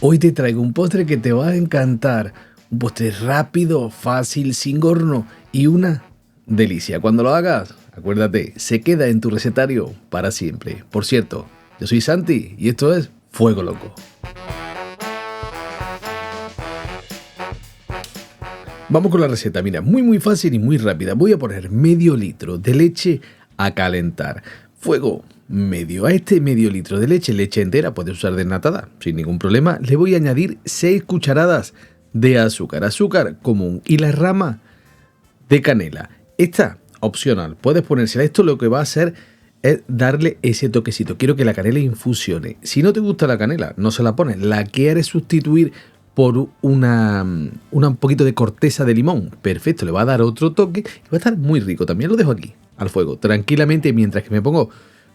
Hoy te traigo un postre que te va a encantar. Un postre rápido, fácil, sin horno y una delicia. Cuando lo hagas, acuérdate, se queda en tu recetario para siempre. Por cierto, yo soy Santi y esto es Fuego Loco. Vamos con la receta, mira, muy fácil y muy rápida. Voy a poner medio litro de leche a calentar. Fuego medio. A este medio litro de leche, leche entera, puedes usar desnatada, sin ningún problema. Le voy a añadir 6 cucharadas de azúcar, azúcar común y la rama de canela. Esta, opcional, puedes ponérsela. Esto lo que va a hacer es darle ese toquecito. Quiero que la canela infusione. Si no te gusta la canela, no se la pones. La quieres sustituir por un poquito de corteza de limón. Perfecto, le va a dar otro toque y va a estar muy rico. También lo dejo aquí, al fuego, tranquilamente, mientras que me pongo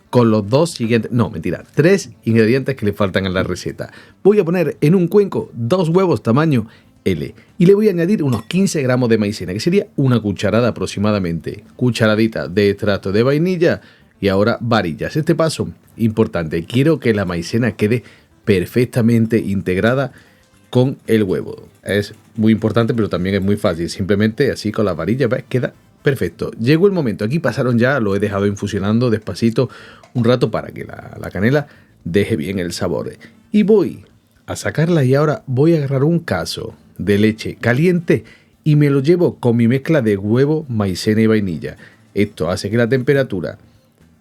con los dos siguientes, no, mentira, 3 ingredientes que le faltan en la receta. Voy a poner en un cuenco 2 huevos tamaño L y le voy a añadir unos 15 gramos de maicena, que sería una cucharada aproximadamente, cucharadita de extracto de vainilla y ahora varillas. Este paso, importante, quiero que la maicena quede perfectamente integrada con el huevo. Es muy importante, pero también es muy fácil. Simplemente así con la varilla, ¿ves? Queda perfecto. Llegó el momento. Aquí pasaron ya, lo he dejado infusionando despacito un rato para que la canela deje bien el sabor. Y voy a sacarla y ahora voy a agarrar un cazo de leche caliente y me lo llevo con mi mezcla de huevo, maicena y vainilla. Esto hace que la temperatura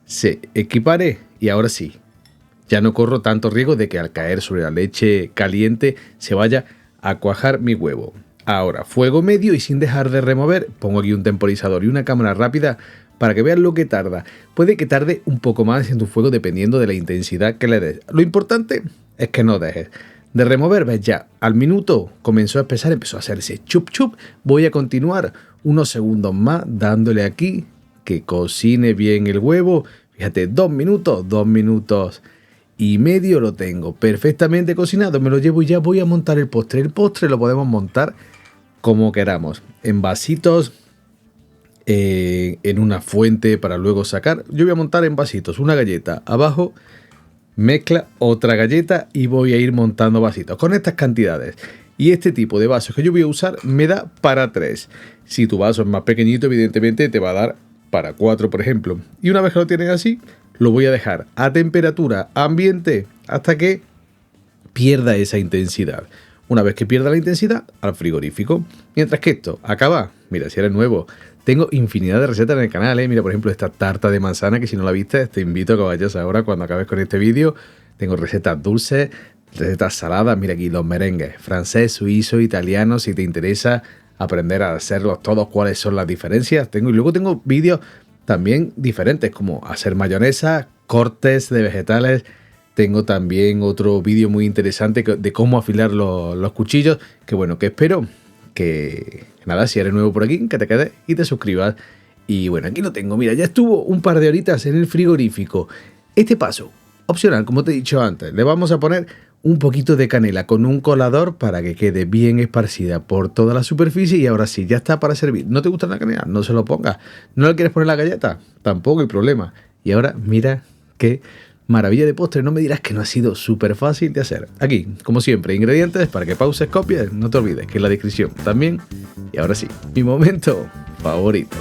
se equipare y ahora sí, ya no corro tanto riesgo de que al caer sobre la leche caliente se vaya a cuajar mi huevo. Ahora, fuego medio y sin dejar de remover, pongo aquí un temporizador y una cámara rápida para que vean lo que tarda. Puede que tarde un poco más en tu fuego dependiendo de la intensidad que le des. Lo importante es que no dejes de remover. ¿Ves? Ya al minuto comenzó a espesar, empezó a hacerse chup chup. Voy a continuar unos segundos más dándole aquí que cocine bien el huevo. Fíjate, 2 minutos y medio lo tengo perfectamente cocinado. Me lo llevo y ya voy a montar el postre. El postre lo podemos montar como queramos, en vasitos, en una fuente para luego sacar. Yo voy a montar en vasitos una galleta abajo, mezcla otra galleta y voy a ir montando vasitos con estas cantidades. Y este tipo de vasos que yo voy a usar me da para 3. Si tu vaso es más pequeñito, evidentemente te va a dar para 4, por ejemplo. Y una vez que lo tienes así, lo voy a dejar a temperatura ambiente hasta que pierda esa intensidad. Una vez que pierda la intensidad, al frigorífico. Mientras que esto acaba, mira, si eres nuevo, tengo infinidad de recetas en el canal, ¿eh? Mira, por ejemplo, esta tarta de manzana, que si no la viste, te invito a que vayas ahora cuando acabes con este vídeo. Tengo recetas dulces, recetas saladas, mira aquí los merengues, francés, suizo, italiano, si te interesa aprender a hacerlos todos, cuáles son las diferencias. Y luego tengo vídeos también diferentes, como hacer mayonesa, cortes de vegetales. Tengo también otro vídeo muy interesante de cómo afilar los cuchillos, que bueno, que espero que nada, si eres nuevo por aquí, que te quedes y te suscribas. Y bueno, aquí lo tengo, mira, ya estuvo un par de horitas en el frigorífico. Este paso, opcional, como te he dicho antes, le vamos a poner un poquito de canela con un colador para que quede bien esparcida por toda la superficie y ahora sí, ya está para servir. ¿No te gusta la canela? No se lo pongas. ¿No le quieres poner la galleta? Tampoco hay problema. Y ahora mira qué maravilla de postre. No me dirás que no ha sido súper fácil de hacer. Aquí, como siempre, ingredientes para que pauses, copies. No te olvides que en la descripción también. Y ahora sí, mi momento favorito.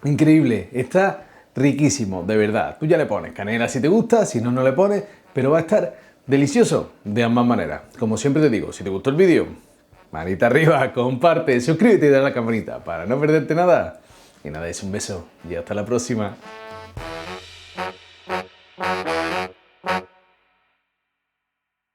Increíble, está riquísimo, de verdad. Tú ya le pones canela si te gusta, si no, no le pones, pero va a estar delicioso de ambas maneras. Como siempre te digo, si te gustó el vídeo, manita arriba, comparte, suscríbete y dale a la campanita para no perderte nada. Y nada, es un beso y hasta la próxima.